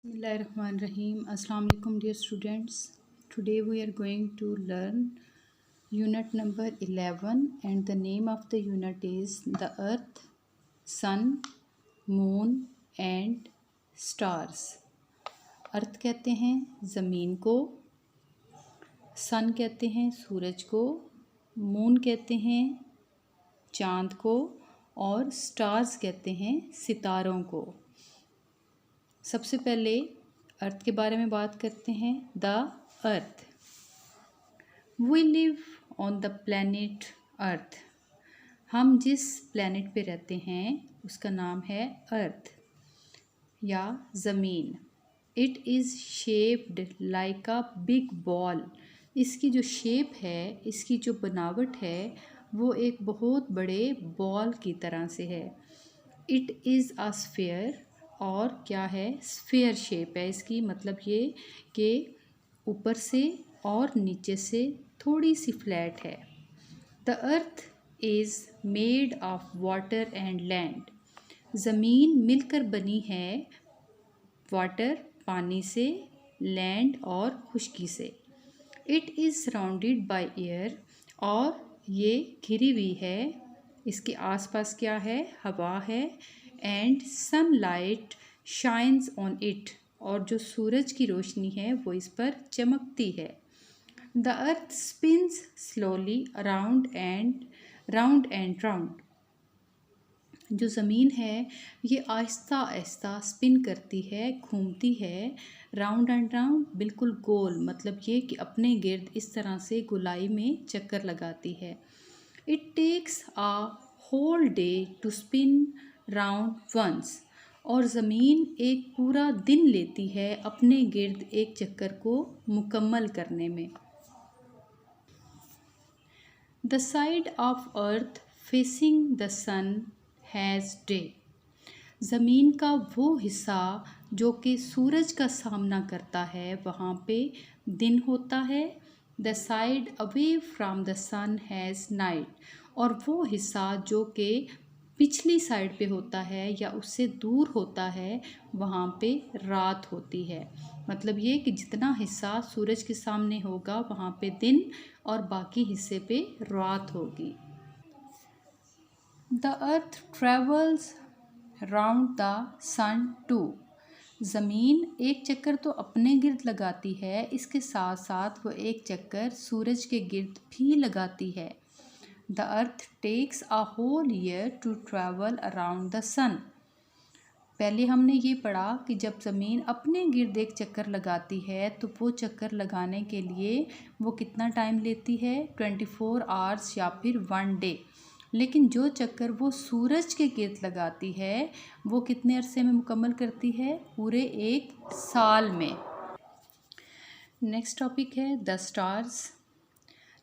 Bismillahirrahmanirrahim. Assalamu alaikum dear students. Today we are going to learn unit number 11 and the name of the unit is the earth, sun, moon and stars. अर्थ कहते हैं ज़मीन को, सन कहते हैं सूरज को, moon कहते हैं चाँद को और स्टार्स कहते हैं सितारों को। सबसे पहले अर्थ के बारे में बात करते हैं। The earth, we live on the planet earth. हम जिस प्लैनेट पे रहते हैं उसका नाम है अर्थ या ज़मीन। It is shaped like a big ball. इसकी जो शेप है, इसकी जो बनावट है वो एक बहुत बड़े बॉल की तरह से है। इट इज़ अ स्फीयर, और क्या है, स्फीयर शेप है इसकी, मतलब ये कि ऊपर से और नीचे से थोड़ी सी फ्लैट है। The earth is made of water and land. ज़मीन मिलकर बनी है वाटर पानी से, लैंड और खुश्की से। It is surrounded by air, और ये घिरी हुई है, इसके आसपास क्या है, हवा है। And sunlight shines on it, और जो सूरज की रोशनी है वो इस पर चमकती है। The earth spins slowly round and round. जो ज़मीन है ये आहिस्ता आहिस्ता स्पिन करती है, घूमती है, राउंड एंड राउंड, बिल्कुल गोल, मतलब ये कि अपने गिर्द इस तरह से गोलाई में चक्कर लगाती है। It takes a whole day to spin round once, और ज़मीन एक पूरा दिन लेती है अपने गिर्द एक चक्कर को मुकम्मल करने में। The side of earth facing the sun has day. ज़मीन का वो हिस्सा जो कि सूरज का सामना करता है वहाँ पे दिन होता है। The side away from the sun has night, और वो हिस्सा जो कि पिछली साइड पे होता है या उससे दूर होता है वहाँ पे रात होती है। मतलब ये कि जितना हिस्सा सूरज के सामने होगा वहाँ पे दिन और बाकी हिस्से पे रात होगी। The earth travels round the sun too. ज़मीन एक चक्कर तो अपने गिर्द लगाती है, इसके साथ साथ वो एक चक्कर सूरज के गिर्द भी लगाती है। The earth takes a whole year to travel around the sun. पहले हमने ये पढ़ा कि जब ज़मीन अपने गिर्द एक चक्कर लगाती है तो वो चक्कर लगाने के लिए वो कितना टाइम लेती है, 24 आवर्स या फिर 1 डे। लेकिन जो चक्कर वो सूरज के गिर्द लगाती है वो कितने अरसे में मुकम्मल करती है, पूरे 1 साल में। नेक्स्ट टॉपिक है the stars.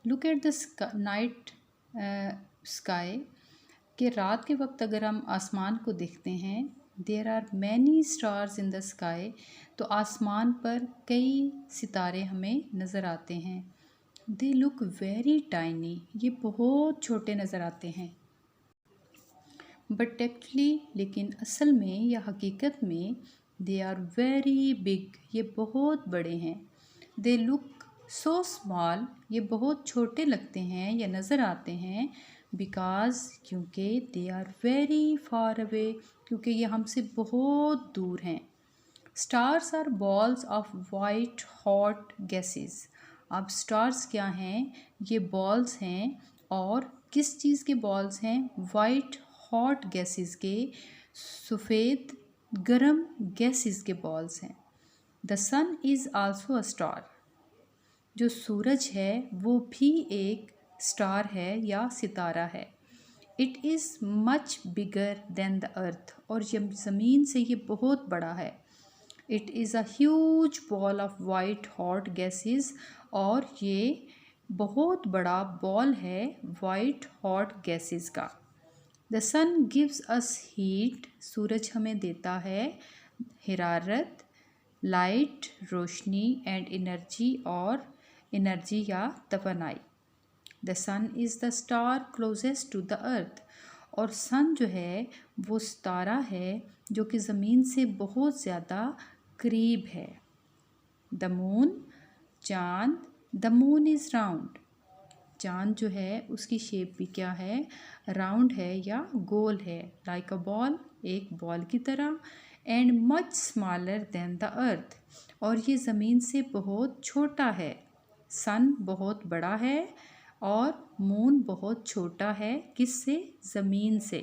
Look at the night sky, कि रात के वक्त अगर हम आसमान को देखते हैं, there are many stars in the sky, तो आसमान पर कई सितारे हमें नज़र आते हैं। दे लुक वेरी टाइनी, ये बहुत छोटे नज़र आते हैं। बट एक्चुअली, लेकिन असल में या हकीकत में, दे आर वेरी बिग, ये बहुत बड़े हैं। दे लुक सो स्मॉल, ये बहुत छोटे लगते हैं या नज़र आते हैं, बिकॉज, क्योंकि they are very far away, क्योंकि ये हमसे बहुत दूर हैं। Stars are balls of white hot gases. अब स्टार्स क्या हैं, ये बॉल्स हैं, और किस चीज़ के बॉल्स हैं, वाइट हॉट गैसेस के, सफ़ेद गर्म गैसेस के बॉल्स हैं। The sun is also a star, जो सूरज है वो भी एक स्टार है या सितारा है। It is much bigger than the earth, और ये ज़मीन से ये बहुत बड़ा है। It is a huge ball of white hot gases, और ये बहुत बड़ा बॉल है वाइट हॉट गैसेस का। The sun gives us heat, सूरज हमें देता है हिरारत, लाइट रोशनी, एंड एनर्जी और एनर्जी या तवानाई। The sun is the star closest to the earth, और सन जो है वो सितारा है जो कि ज़मीन से बहुत ज़्यादा करीब है। द मून चांद, द मून इज़ राउंड। चांद जो है उसकी शेप भी क्या है, राउंड है या गोल है, लाइक अ बॉल, एक बॉल की तरह। And much smaller than the earth, और ये ज़मीन से बहुत छोटा है। सन बहुत बड़ा है और मून बहुत छोटा है, किससे, ज़मीन से।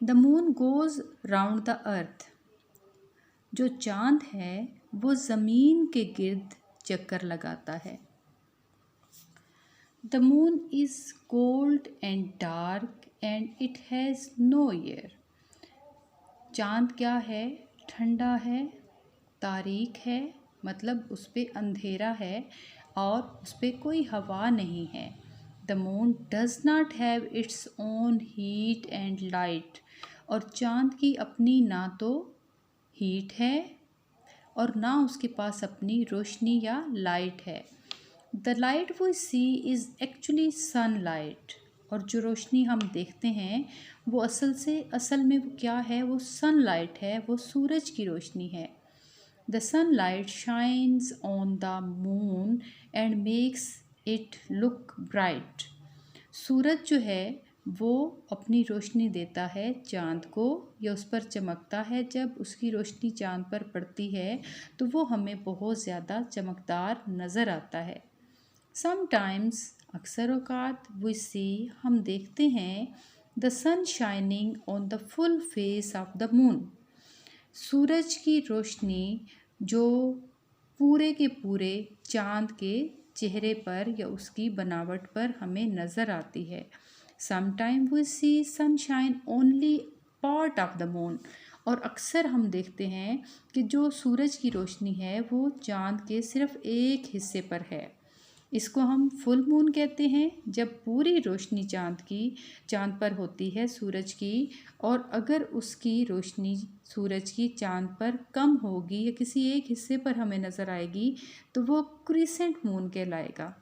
The moon goes round the earth, जो चांद है वो ज़मीन के गिर्द चक्कर लगाता है। The moon is cold and dark and it has no air. चांद क्या है, ठंडा है, तारीक है, मतलब उस पर अंधेरा है और उस पर कोई हवा नहीं है। The moon does not have its own heat and light, और चांद की अपनी ना तो हीट है और ना उसके पास अपनी रोशनी या लाइट है। The light we see is actually sunlight, और जो रोशनी हम देखते हैं वो असल में वो क्या है, वो सन लाइट है, वो सूरज की रोशनी है। The sunlight shines on the moon and makes it look bright. सूरज जो है वो अपनी रोशनी देता है चाँद को, या उस पर चमकता है। जब उसकी रोशनी चाँद पर पड़ती है तो वो हमें बहुत ज़्यादा चमकदार नज़र आता है। समटाइम्स, अक्सर औकात, वी सी, हम देखते हैं, the sun shining on the full face of the moon, सूरज की रोशनी जो पूरे के पूरे चाँद के चेहरे पर या उसकी बनावट पर हमें नज़र आती है। Sometime we see sunshine only part of the moon, और अक्सर हम देखते हैं कि जो सूरज की रोशनी है वो चाँद के सिर्फ एक हिस्से पर है। इसको हम फुल मून कहते हैं, जब पूरी रोशनी चाँद पर होती है सूरज की, और अगर उसकी रोशनी सूरज की चाँद पर कम होगी या किसी एक हिस्से पर हमें नज़र आएगी तो वो क्रिसेंट मून कहलाएगा।